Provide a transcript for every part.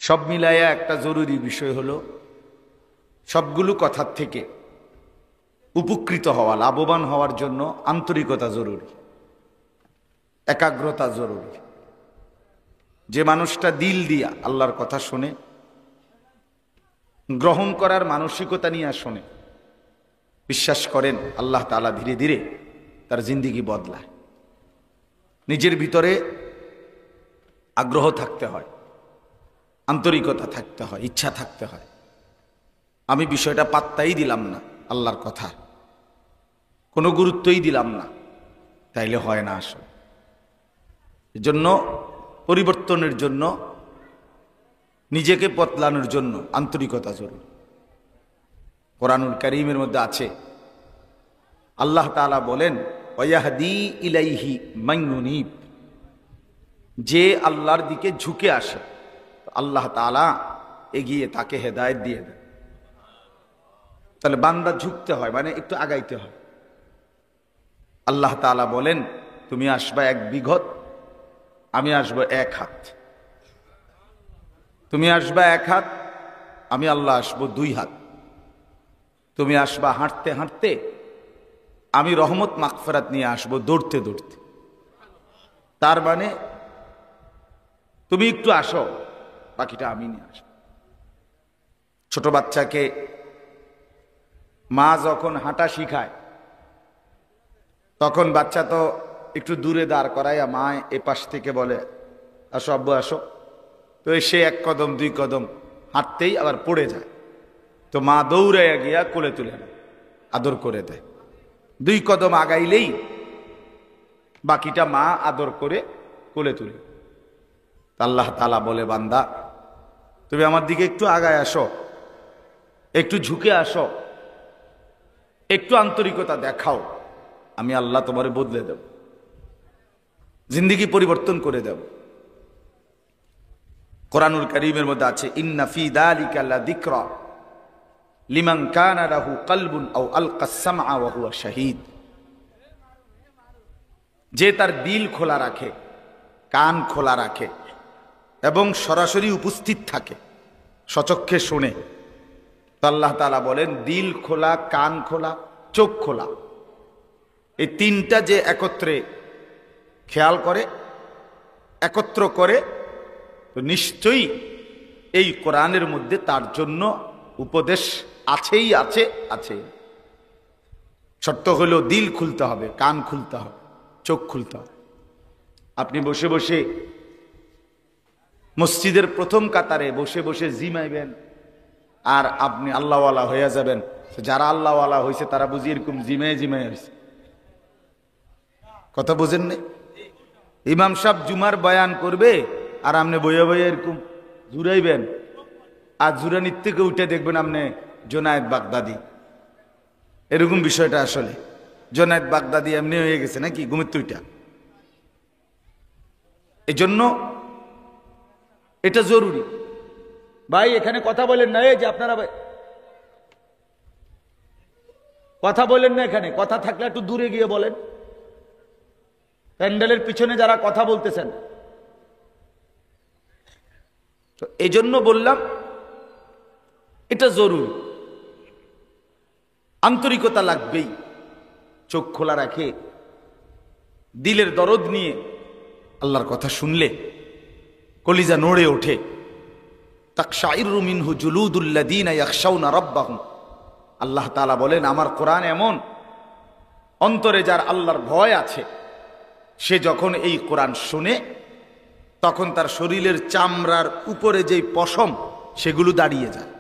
সব মিলাইয়া একটা জরুরি বিষয় হলো সবগুলো কথার থেকে উপকৃত হওয়া, লাভবান হওয়ার জন্য আন্তরিকতা জরুরি, একাগ্রতা জরুরি। যে মানুষটা দিল দিয়া আল্লাহর কথা শোনে, গ্রহণ করার মানসিকতা নিয়ে শোনে, বিশ্বাস করেন আল্লাহ তাআলা ধীরে ধীরে তার জিন্দেগি বদলায়। নিজের ভিতরে আগ্রহ থাকতে হয়, আন্তরিকতা থাকতে হয়, ইচ্ছা থাকতে হয়। আমি বিষয়টা পাত্তাই দিলাম না, আল্লাহর কথা কোনো গুরুত্বই দিলাম না, তাইলে হয় না। আসলে এজন্য পরিবর্তনের জন্য, নিজেকে বদলানোর জন্য আন্তরিকতা জরুরি। কোরআনুল কারীমের মধ্যে আছে, আল্লাহ তাআলা বলেন ওয়াহদি ইলাইহি মান ইউনীব, যে আল্লাহর দিকে ঝুঁকে আসে আল্লাহ তাআলা এগিয়ে তাকে হেদায়েত দিয়ে দেন। তাহলে বান্দা ঝুঁকতে হয়, মানে একটু আগাইতে হয়। আল্লাহ তাআলা বলেন তুমি আসবা 1 বিঘত, আমি আসবো 1 হাত। তুমি আসবা 1 হাত, আমি আল্লাহ আসবো 2 হাত। তুমি আসবা হাঁটতে হাঁটতে, আমি রহমত মাগফিরাত নিয়ে আসবো দৌড়তে দৌড়তে। তার মানে তুমি একটু আসো, বাকিটা আমি নিয়ে আসবো। ছোট বাচ্চাকে মা যখন হাঁটা শিখায়, তখন বাচ্চা তো একটু দূরে দাঁড় করায়, মা এ পাশ থেকে বলে আসো আব্বু আসো। তো সে 1 কদম 2 কদম হাঁটতেই আবার পড়ে যায়, তো মা দৌড়ে গিয়া কোলে তুলে নেয়, আদর করে দেয়। 2 কদম আগাইলেই বাকিটা মা আদর করে কোলে তুলে। আল্লাহ তাআলা বলে বান্দা তুমি আমার দিকে একটু আগায় আসো, একটু ঝুঁকে আসো, একটু আন্তরিকতা দেখাও, আমি আল্লাহ তোমারে বদলে দেব, জিন্দেগি পরিবর্তন করে দেব। কোরআনুল কারীমের মধ্যে আছে ইন্না ফি যালিকা লাযিকরা লিমান কানা লাহু কলবুন আও আলকাস সামআ ওয়া হুয়া শাহীদ। যে তার দিল খোলা রাখে, কান খোলা রাখে এবং সরাসরি উপস্থিত থাকে, সচক্ষে শোনে। তো আল্লাহ তাআলা বলেন দিল খোলা, কান খোলা, চোখ খোলা, এই 3টা যে একত্রে খেয়াল করে, একত্র করে, তো নিশ্চয়ই এই কোরআনের মধ্যে তার জন্য উপদেশ আছেই আছে, আছে। শর্ত হলো দিল খুলতে হবে, কান খুলতে হবে, চোখ খুলতে হবে। আপনি বসে বসে মসজিদের প্রথম কাতারে বসে বসে জিমাইবেন আর আপনি আল্লাহওয়ালা হয়ে যাবেন। যারা আল্লাহওয়ালা হয়েছে তারা বুঝি এরকম জিমায় জিমায় হয়েছে। কথা বোঝেন না? ইমাম সাহেব জুমার বয়ান করবে আর আপনি বইয়া বইয়া এরকম জুড়াইবেন, আর জুরানির থেকে উঠে দেখবেন আপনি জোনায়েদ বাগদাদি। এরকম বিষয়টা আসলে জোনায়েদ বাগদাদি এমনি হয়ে গেছে নাকি ঘুমের তুইটা। এই জন্য এটা জরুরি। ভাই এখানে কথা বলেন না, এই যে আপনারা কথা বলেন না, এখানে কথা থাকলে একটু দূরে গিয়ে বলেন। প্যান্ডেলের পিছনে যারা কথা বলতেছেন, তো এই জন্য বললাম এটা জরুরি, আন্তরিকতা লাগবেই। চোখ খোলা রাখে, দিলের দরদ নিয়ে আল্লাহর কথা শুনলে কলিজা নড়ে ওঠে। তাকশাইরু মিনহু জুলুদুল্লাযীনা ইয়াখশাউনা রাব্বাহুম। আল্লাহ তাআলা বলেন আমার কোরআন এমন, অন্তরে যার আল্লাহর ভয় আছে সে যখন এই কোরআন শুনে, তখন তার শরীরের চামড়ার উপরে যেই পশম সেগুলো দাঁড়িয়ে যায়,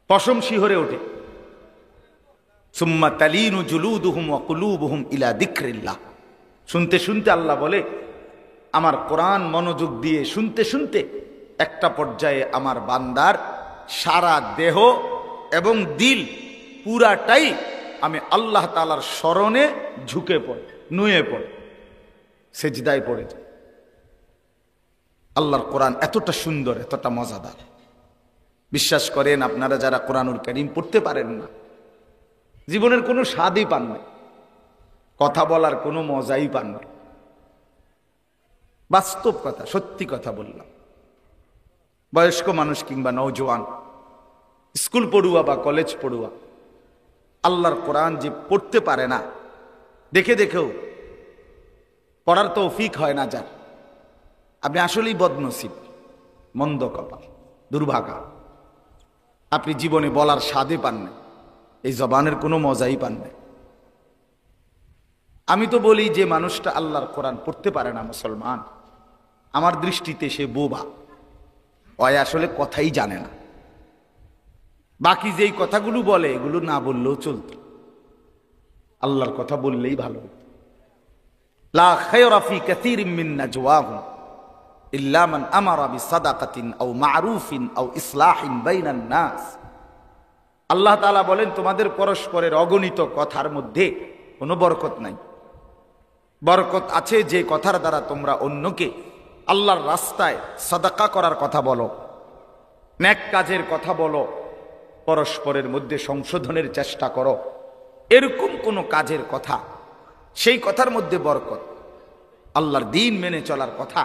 পশম শিহরে ওঠে। সুম্মা তালিনু জুলুদুহুম ওয়া কুলুবুহুম ইলা যিকরিল্লাহ। শুনতে শুনতে আল্লাহ বলে আমার কোরআন মনোযোগ দিয়ে শুনতে শুনতে একটা পর্যায়ে আমার বান্দার সারা দেহ এবং দিল পুরাটাই আমি আল্লাহ তাআলার স্মরণে ঝুঁকে পড়ে, নুয়ে পড়ে, সেজদায় পড়ে যায়। আল্লাহর কোরআন এতটা সুন্দর, এতটা মজাদার। বিশ্বাস করেন আপনারা যারা কোরআনুল কারীম পড়তে পারেন না, জীবনের কোনো স্বাদই পান না, কথা বলার কোনো মজাই পান না। বাস্তব কথা, সত্যি কথা বললাম। বয়স্ক মানুষ কিংবা নওজোয়ান, স্কুল পড়ুয়া বা কলেজ পড়ুয়া, আল্লাহর কোরআন যে পড়তে পারে না, দেখে দেখেও পড়ার তৌফিক হয় না যার, আপনি আসলেই বদনসিব, মন্দ কপাল, দুর্ভাগা। আপনি জীবনে বলার স্বাদে পান না, এই জবানের কোনো মজাই পান না। আমি তো বলি যে মানুষটা আল্লাহর কোরআন পড়তে পারে না মুসলমান, আমার দৃষ্টিতে সে বোবা, ওই আসলে কথাই জানে না। বাকি যেই কথাগুলো বলে এগুলো না বললেও চলত, আল্লাহর কথা বললেই ভালো। লা খায়রা ফি কাসীরিন মিন নাজওয়াহুম ইল্লা মান আমারা বিসাদাকাতিন আও মা'রুফিন আও ইসলাহিন বাইনান নাস। আল্লাহ তাআলা বলেন, তোমাদের পরস্পরের অগণিত কথার মধ্যে কোনো বরকত নাই। বরকত আছে যে কথার দ্বারা তোমরা অন্যকে আল্লাহর রাস্তায় সাদাকা করার কথা বলো, নেক কাজের কথা বলো, পরস্পরের মধ্যে সংশোধনের চেষ্টা করো, এরকম কোন কাজের কথা, সেই কথার মধ্যে বরকত। আল্লাহর দ্বীন মেনে চলার কথা,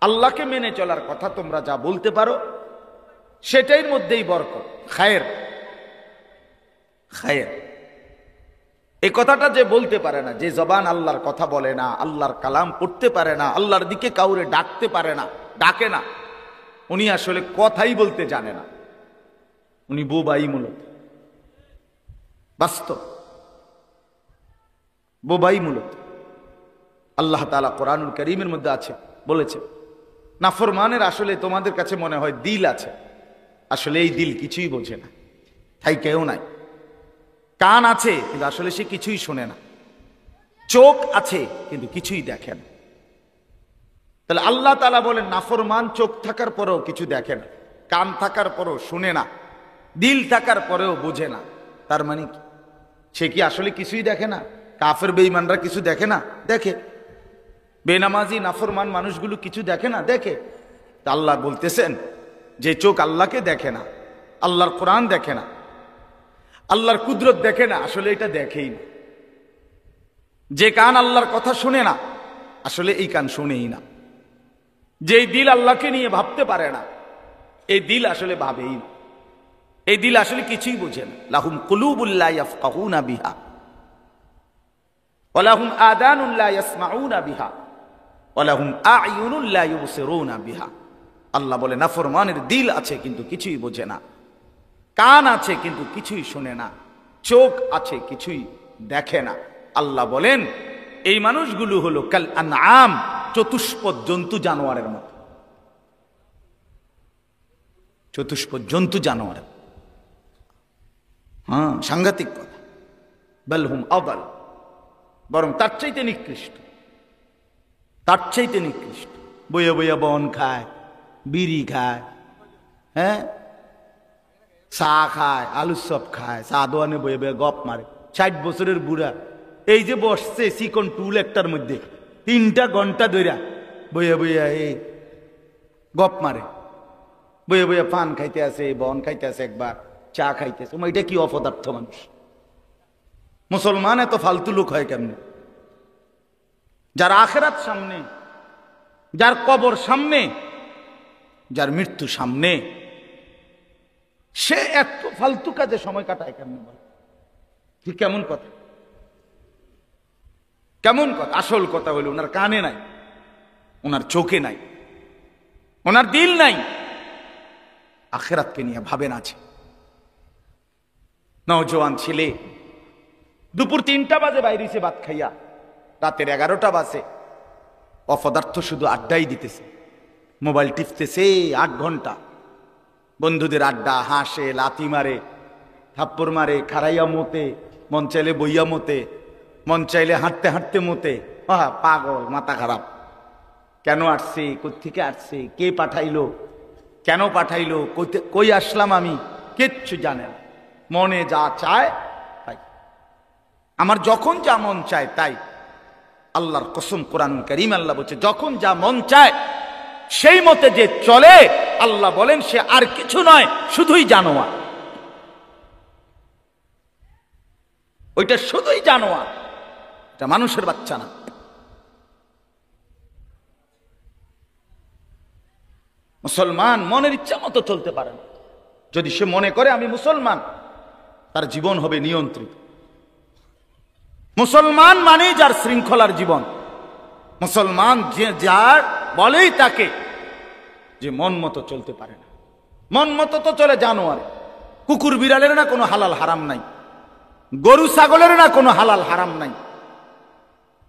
আল্লাহকে মেনে চলার কথা তোমরা যা বলতে পারো সেটার মধ্যেই বরকত, খায়ের। খায়ের এই কথাটা যে বলতে পারে না, যে জবান আল্লাহর কথা বলে না, আল্লাহর কালাম পড়তে পারে না, আল্লাহর দিকে কাউরে ডাকতে পারে না, ডাকে না, উনি আসলে কথাই বলতে জানে না, উনি বোবাই মূলত, বাস্তব বোবাই মূলত। আল্লাহ তাআলা কোরআনুল কারীমের মধ্যে আছে, বলেছে নাফরমানের আসলে তোমাদের কাছে মনে হয় দিল আছে, আসলে এই দিল কিছুই বোঝে না, তাই কেউ নাই। কান আছে কিন্তু আসলে সে কিছুই শোনে না, চোখ আছে কিন্তু কিছুই দেখে না। তাহলে আল্লাহ তাআলা বলেন নাফরমান চোখ থাকার পরেও কিছু দেখে না, কান থাকার পরেও শুনে না, দিল থাকার পরেও বোঝে না। তার মানে কি সে কি আসলে কিছুই দেখে না? কাফের বেঈমানরা কিছু দেখে না? দেখে। বেনামাজি নাফরমান মানুষগুলো কিছু দেখে না? দেখে। তা আল্লাহ বলতেছেন যে চোখ আল্লাহকে দেখে না, আল্লাহর কোরআন দেখে না, আল্লাহর কুদরত দেখে না, আসলে এটা দেখেই না। যে কান আল্লাহর কথা শুনে না, আসলে এই কান শুনেই না। যেই দিল আল্লাহকে নিয়ে ভাবতে পারে না, এই দিল আসলে ভাবেই না, এই দিল আসলে কিছুই বোঝে না। লাহুম কুলুবুল লা ইয়াফকাহুনা বিহা ওয়া লাহুম আযানুন লা ইয়াসমাউনা বিহা ওয়া লাহুম আ'য়ুনুন লা ইউবসিরুনা বিহা। আল্লাহ বলে নাফরমানের দিল আছে কিন্তু কিছুই বোঝে না, কান আছে কিন্তু কিছুই শোনে না, চোখ আছে কিছুই দেখে না। আল্লাহ বলেন এই মানুষগুলো হলো কাল আনআম, চতুষ্পদ জন্তু জানোয়ারের মতো। চতুষ্পদ জন্তু জানোয়ার, হ্যাঁ, সাংঘাতিক কথা। বাল হুম আদাল, বরং তার চাইতে নিকৃষ্ট, তার চাইতে নিকৃষ্ট। বইয়া বইয়া বন খায়, বিড়ি খায়, হ্যাঁ, চা খায়, আলুর চপ খায়, চা দোয়ানে বইয়া বইয়া গপ মারে। 60 বছরের বুড়া এই যে বসছে চিকন টুল একটার মধ্যে 3টা ঘন্টা ধইরা বইয়া বইয়া এই গপ মারে, বইয়া বইয়া পান খাইতে আছে, বন খাইতে আছে, একবার চা খাইতেছে। এটা কি অপদার্থ মানুষ! মুসলমান এত ফালতু লোক হয় কেমনে? যার আখিরাত সামনে, যার কবর সামনে, যার মৃত্যু সামনে, সে এত ফালতু কাজে সময় কাটায় কেমনে? বলে ঠিক কেমন কথা, কেমন কথা? আসল কথা হলো ওনার কানে নাই, ওনার চোখে নাই, ওনার দিল নাই, আখিরাতকে নিয়ে ভাবেন আছে। নওজোয়ান ছেলে দুপুর 3টা বাজে বাইরেছে ভাত খাইয়া, রাতের 11টা বাজে, অপদার্থ শুধু আড্ডাই দিতেছে, মোবাইল টিপতেছে 8 ঘন্টা, বন্ধুদের আড্ডা, হাসে, লাথি মারে, থাপ্পড় মারে, খারাইয়া মতে, মন চাইলে বইয়া মতে, মন চাইলে হাঁটতে হাঁটতে মতে। পাগল, মাথা খারাপ। কেন আসছে, কোত্থেকে আসছে, কে পাঠাইলো, কেন পাঠাইলো, কই আসলাম আমি, কিচ্ছু জানে না। মনে যা চায় তাই, আমার যখন যা মন চায় তাই। আল্লাহর কসম, কোরআনুল কারীম আল্লাহ বলছে যখন যা মন চায় সেই মতে যে চলে, আল্লাহ বলেন সে আর কিছু নয়, শুধুই জানোয়ার। ওইটা শুধুই জানোয়ার, এটা মানুষের বাচ্চা না। মুসলমান মনের ইচ্ছা মতো চলতে পারে না। যদি সে মনে করে আমি মুসলমান, তার জীবন হবে নিয়ন্ত্রিত। মুসলমান মানেই যার শৃঙ্খলার জীবন। মুসলমান যার বলেই তাকে যে মন মতো চলতে পারে না। মন মতো তো চলে জানোয়ার, কুকুর বিড়ালের না কোনো হালাল হারাম নাই, গরু ছাগলের না কোনো হালাল হারাম নাই।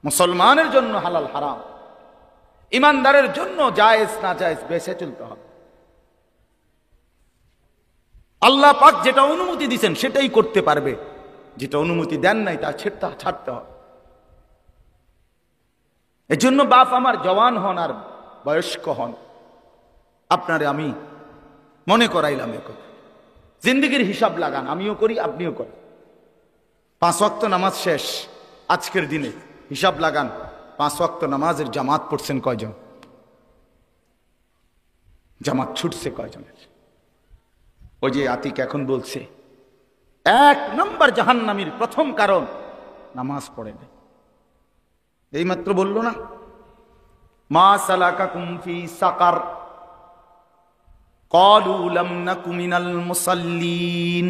মুসলমানের জন্য হালাল হারাম, ইমানদারের জন্য জায়েজ না জায়েজ বেছে চলতে হবে। আল্লাহ পাক যেটা অনুমতি দিয়েছেন সেটাই করতে পারবে, যেটা অনুমতি দেন নাই তা ছাড়তে হবে। এজন্য বাপ আমার জওয়ান হন আর বয়স্ক হন, আপনারে আমি মনে করাইলাম এখন জিন্দেগির হিসাব লাগান। আমিও করি, আপনিও করেন। 5 ওয়াক্ত নামাজ শেষ আজকের দিনে, হিসাব লাগান 5 ওয়াক্ত নামাজের জামাত পড়ছেন কয়জন, জামাত ছুটছে কয়জনের। ওই যে আতিক এখন বলছে 1 নম্বর জাহান্নামীর প্রথম কারণ নামাজ পড়ে না। এইমাত্র বলল না, মা সালাকাকুম ফি সাকার ক্বালু লাম নাকু মিনাল মুসাল্লিন।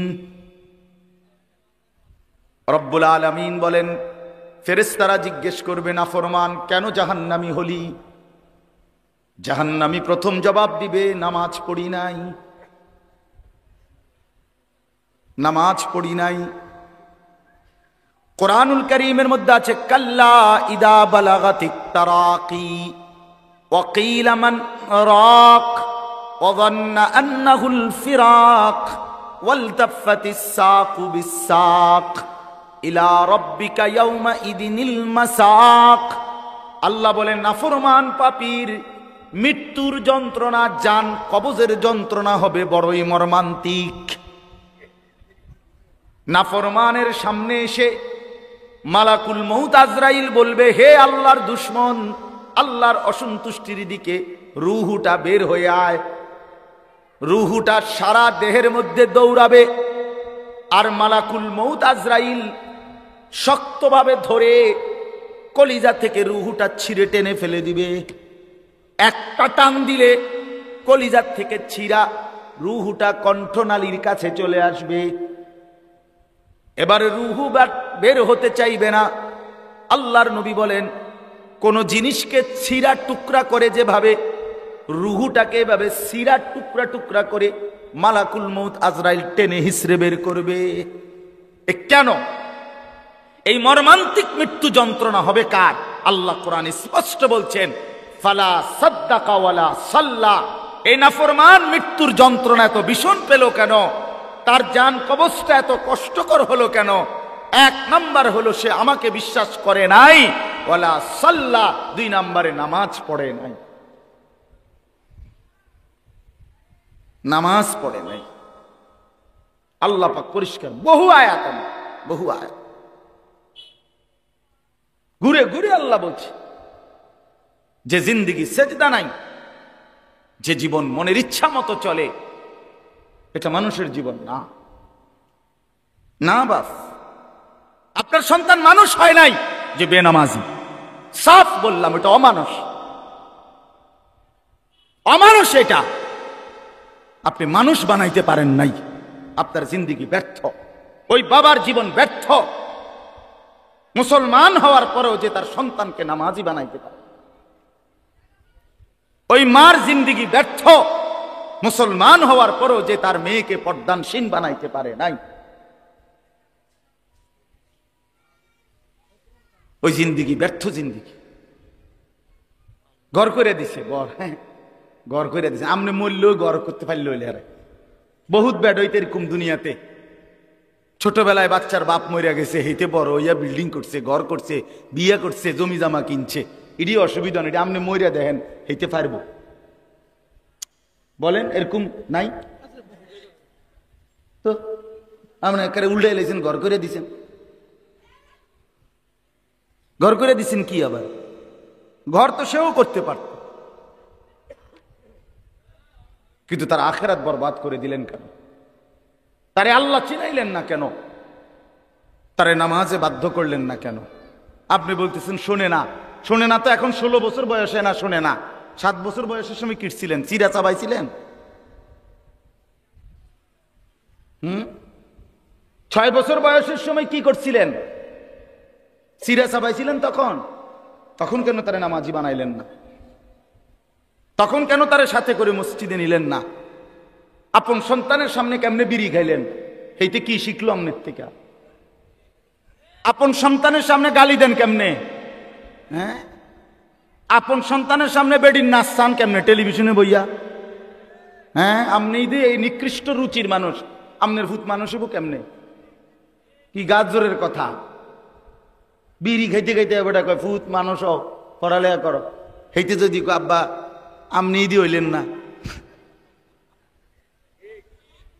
রব্বুল আলামিন বলেন, ফেরেশতারা জিজ্ঞেস করবে নাফরমান কেন জাহান্নামী হলি? জাহান্নামী প্রথম জবাব দিবে নামাজ পড়ি নাই, নামাজ পড়ি নাই। কোরআনুল কারীমের মধ্যে আছে কাল্লা ইদা বালাগাতিত তারাকি ওয়া কিলা মান রাক ওয়া যান্না আন্নাহুল ফিরাক ওয়ালতাফাতিস সাকু বিস-সাক ইলা রাব্বিকা ইয়াওমা ইদিনিল মাসাক। আল্লাহ বলেন নাফরমান পাপীর মৃত্যুর যন্ত্রণা, জান কবজের যন্ত্রণা হবে বড়ই মর্মান্তিক। নাফরমানের সামনে এসে মালাকুল মউত আজরাইল বলবে, হে আল্লাহর দুশমন, আল্লাহর অসন্তুষ্টির দিকে রূহুটা বের হয়ে আয়। রূহুটা সারা দেহের মধ্যে দৌড়াবে, আর মালাকুল মউত আজরাইল শক্তভাবে ধরে কলিজা থেকে রূহুটা ছিঁড়ে টেনে ফেলে দিবে। একটা টান দিলে কলিজার থেকে ছিঁড়া রূহুটা কণ্ঠনালীর কাছে চলে আসবে। এবারে রূহু বের হতে চাইবে না। আল্লাহর নবী বলেন, কোন জিনিসকে ছিঁড়া টুকরা করে যেভাবে রূহুটাকে এভাবে ছিঁড়া টুকরা টুকরা করে মালাকুল মউত আজরাইল টেনে হিসড়ে বের করবে। কেন? এই মর্মান্তিক মৃত্যু যন্ত্রণা হবে কার? আল্লাহ কোরআন স্পষ্ট বলছেন, ফালা সাদ্দাকা ওয়ালা সাল্লা। এই নাফরমান মৃত্যুর যন্ত্রণা এত ভীষণ পেল কেন? তার জান কবজটা এত কষ্টকর হলো কেন? 1 নাম্বার হলো সে আমাকে বিশ্বাস করে নাই, ওয়ালা সাল্লা 2 নম্বরে নামাজ পড়ে নাই, নামাজ পড়ে নাই। আল্লাহ পাক পরিষ্কার বহু আয়াত, বহু আয়াত ঘুরে ঘুরে আল্লাহ বলছে যে জিন্দেগি সেজদা নাই, যে জীবন মনের ইচ্ছা মতো চলে, এটা মানুষের জীবন না। না বাস, আপনার সন্তান মানুষ হয় নাই যে বেনামাজি। সাফ বললাম, এটা অমানুষ, অমানুষ। এটা আপনি মানুষ বানাইতে পারেন নাই, আপনার জিন্দেগি ব্যর্থ। ওই বাবার জীবন ব্যর্থ, মুসলমান হওয়ার পরেও যে তার সন্তানকে নামাজি বানাইতে পারে। ওই মার জিন্দেগি ব্যর্থ, মুসলমান হওয়ার পরেও যে তার মেয়েকে পর্দানশীল বানাইতে পারে নাই। ওই জিন্দেগি ব্যর্থ জিন্দেগি। ঘর করে দিছে, বর, হ্যাঁ ঘর করে দিছে। আমনে মরলেও ঘর করতে পারল। বহুত ব্যাড হইতে এরকম দুনিয়াতে। ছোটবেলায় বাচ্চার বাপ মরিয়া গেছে, হেইতে বড় হইয়া বিল্ডিং করছে, ঘর করছে, বিয়ে করছে, জমি জামা কিনছে। এটি অসুবিধা নেই, আপনি মরিয়া দেখেন হইতে পারবো? বলেন এরকম নাই তো? আপনি একেবারে উল্টে এলেছেন, ঘর করে দিছেন। ঘর করে দিছেন কি আবার? ঘর তো সেও করতে পারত, কিন্তু তার আখেরাত বরবাদ করে দিলেন কেন? তারে আল্লাহ চিনাইলেন না কেন? তারে নামাজে বাধ্য করলেন না কেন? আপনি বলতেছেন শোনে না, শোনে না তো এখন 16 বছর বয়সে না শোনে না, 7 বছর বয়সের সময় কিটছিলেন, চিরা চাবাইছিলেন? 6 বছর বয়সের সময় কি করছিলেন? চিরা চাবাইছিলেন তখন? তখন কেন তারা নামাজি বানাইলেন না? তখন কেন তারা সাথে করে মসজিদে নিলেন না? আপন সন্তানের সামনে কেমনে বিড়ি খাইলেন? এইতে কি শিখলো আমনের থেকে? আপন সন্তানের সামনে গালি দেন কেমনে? হ্যাঁ, আপন সন্তানের সামনে বেডির নাচ চান কেমনে টেলিভিশনে বইয়া? হ্যাঁ, আপনি এই নিকৃষ্ট রুচির মানুষ, আমনের ভূত মানুষ হবো কেমনে? কি গাজরের কথা! বিড়ি খাইতে খাইতে বেটা কয় ভূত মানুষ হও, পড়ালেখা করো। হেইতে যদি আব্বা আপনি হইলেন না,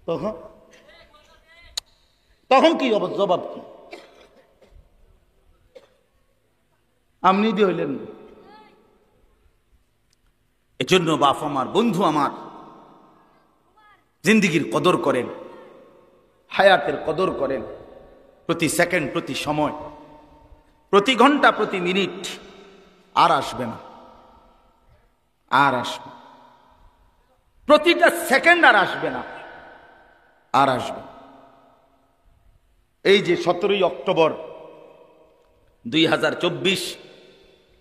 তখন তখন কি জবাব কি? আপনি হইলেন না। এজন্য বাপ আমার, বন্ধু আমার, জিন্দিগির কদর করেন, হায়াতের কদর করেন। প্রতি সেকেন্ড, প্রতি সময়, প্রতি ঘন্টা, প্রতি মিনিট আর আসবে না, আর আসবে, প্রতিটা সেকেন্ড আর আসবে না, আর আসবে। এই যে 17ই অক্টোবর 2024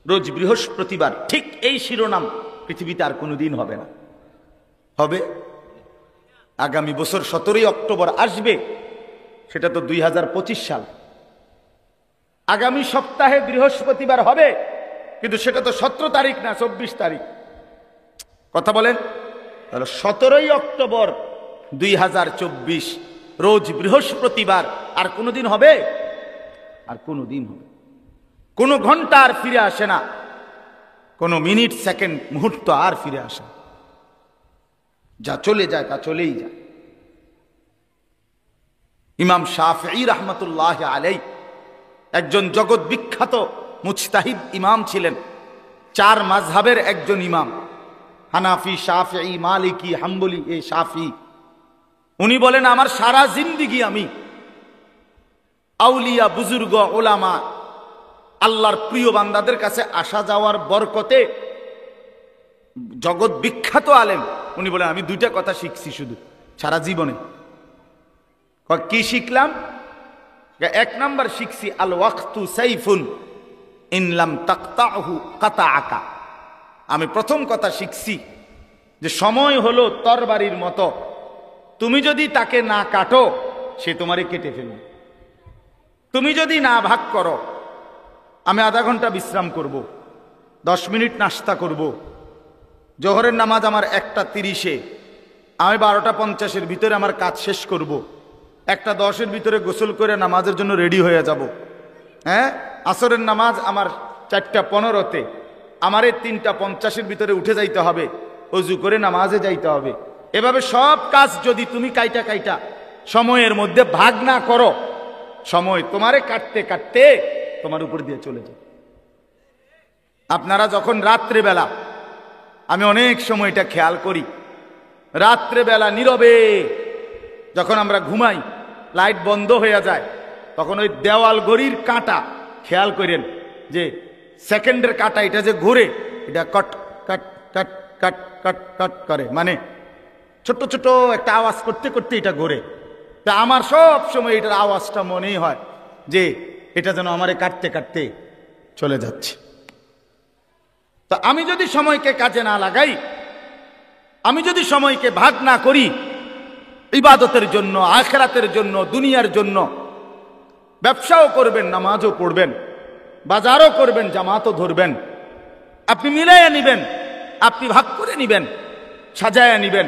রোজ বৃহস্পতিবার, ঠিক এই শিরোনাম পৃথিবীতে আর কোনোদিন হবে না। হবে আগামী বছর 17ই অক্টোবর আসবে, সেটা তো 2025 সাল। আগামী সপ্তাহে বৃহস্পতিবার হবে, কিন্তু সেটা তো 17 তারিখ না, 24 তারিখ। কথা বলেন, তাহলে 17ই অক্টোবর 2024 রোজ বৃহস্পতিবার আর কোনোদিন হবে? আর কোনোদিন হবে? কোনো ঘন্টা আর ফিরে আসে না, কোনো মিনিট, সেকেন্ড, মুহূর্ত আর ফিরে আসে না। যা চলে যায় তা চলেই যায়। ইমাম শাফিঈ রাহমাতুল্লাহ আলাইহি একজন জগৎ বিখ্যাত মুজতাহিদ ইমাম ছিলেন, 4 মাযহাবের একজন ইমাম, হানাফি, শাফিঈ, মালিকি, হাম্বলি, এই শাফি। উনি বলেন, আমার সারা জিন্দেগি আমি আউলিয়া, বুজুর্গ, ওলামা, আল্লাহর প্রিয় বান্দাদের কাছে আসা যাওয়ার বরকতে, জগৎ বিখ্যাত আলেম, উনি বলেন আমি 2টা কথা শিখছি শুধু সারা জীবনে। কি শিখলাম? 1 নাম্বার শিখছি, আল ওয়াক্তু সাইফুন ইন লাম তাকতাহু কাতাআকা। আমি প্রথম কথা শিখছি যে সময় হলো তরবারির মতো, তুমি যদি তাকে না কাটো সে তোমারে কেটে ফেলবে। তুমি যদি না ভাগ করো, আমি আধা ঘন্টা বিশ্রাম করব, 10 মিনিট নাস্তা করব, জোহরের নামাজ আমার 1টা 30-এ, আমি 12টা 50-এর ভিতরে আমার কাজ শেষ করব, 1টা 10-এর ভিতরে গোসল করে নামাজের জন্য রেডি হয়ে যাব। হ্যাঁ, আসরের নামাজ আমার 4টা 15-তে, আমার 3টা 50-এর ভিতরে উঠে যাইতে হবে, ওযু করে নামাজে যাইতে হবে। এভাবে সব কাজ যদি তুমি কাইটা সময়ের মধ্যে ভাগ না করো, সময় তোমারে কাটতে কাটতে তোমার উপর দিয়ে চলে যায়। আপনারা যখন রাত্রেবেলা, আমি অনেক সময় এটা খেয়াল করি, রাত্রেবেলা নীরবে যখন আমরা ঘুমাই, লাইট বন্ধ হয়ে যায়, তখন ওই দেওয়াল ঘড়ির কাঁটা খেয়াল করেন যে সেকেন্ডের কাঁটা, এটা যে ঘুরে, এটা কট কাট কাট কাট কাট কাট করে, মানে ছোট্ট ছোট একটা আওয়াজ করতে করতে এটা ঘুরে। তা আমার সব সময় এটার আওয়াজটা মনেই হয় যে এটা যেন আমারে কাটতে কাটতে চলে যাচ্ছে। তো আমি যদি সময়কে কাজে না লাগাই, আমি যদি সময়কে ভাগ না করি ইবাদতের জন্য, আখিরাতের জন্য, দুনিয়ার জন্য, ব্যবসাও করবেন, নামাজও পড়বেন, বাজারও করবেন, জামাতও ধরবেন, আপনি মিলাইয়া নিবেন, আপনি ভাগ করে নিবেন, সাজায়া নিবেন।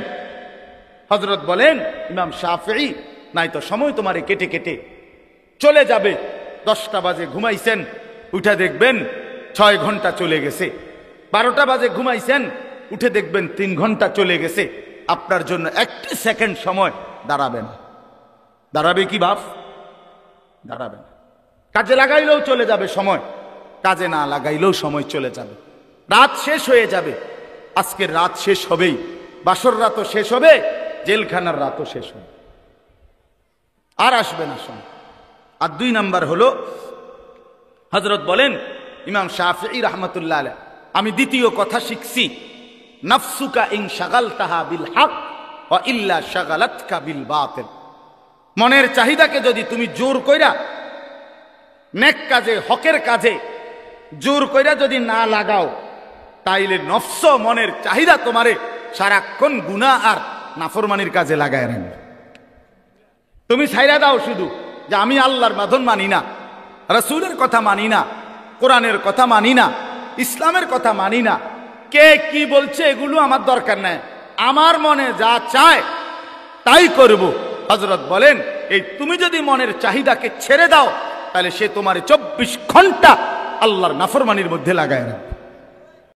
হযরত বলেন ইমাম শাফিঈ, নাই তো সময় তোমারে কেটে কেটে চলে যাবে। 10টা বাজে ঘুমাইছেন, উঠে দেখবেন 6 ঘন্টা চলে গেছে। 12টা বাজে ঘুমাইছেন, উঠে দেখবেন 3 ঘন্টা চলে গেছে। আপনার জন্য 1 সেকেন্ড সময় দাঁড়াবে না। দাঁড়াবে কি বাপ? দাঁড়াবে না। কাজে লাগাইলেও চলে যাবে সময়, কাজে না লাগাইলেও সময় চলে যাবে। রাত শেষ হয়ে যাবে, আজকের রাত শেষ হবেই, বাসর রাতও শেষ হবে, জেলখানার রাতও শেষ হবে, আর আসবে না সময়। আর 2 নাম্বার হলো, হযরত বলেন ইমাম শাফিঈ রাহমাতুল্লাহ আলাইহি, আমি দ্বিতীয় কথা শিখছি নাফসুকা ইন শাগালতাহা বিল হক ওয়া ইল্লা শাগালাতকা বিল বাতিল। মনের চাহিদাকে যদি তুমি জোর কইরা নেক কাজে, হকের কাজে জোর কইরা যদি না লাগাও, তাইলে নফস মনের চাহিদা তোমারে সারাক্ষণ গুনাহ আর নাফরমানির কাজে লাগায় রাখবে। তুমি ছাইরা দাও শুধু যে আমি আল্লাহর বাঁধন মানি না, রাসূলের কথা মানি না, কোরআনের কথা মানি না, ইসলামের কথা মানি না, কে কি বলছে এগুলো আমার দরকার নাই, আমার মনে যা চায় তাই করব। হযরত বলেন, এই তুমি যদি মনের চাহিদাকে ছেড়ে দাও, তাহলে সে তোমার 24 ঘন্টা আল্লাহর নাফরমানির মধ্যে লাগায় রাখবে।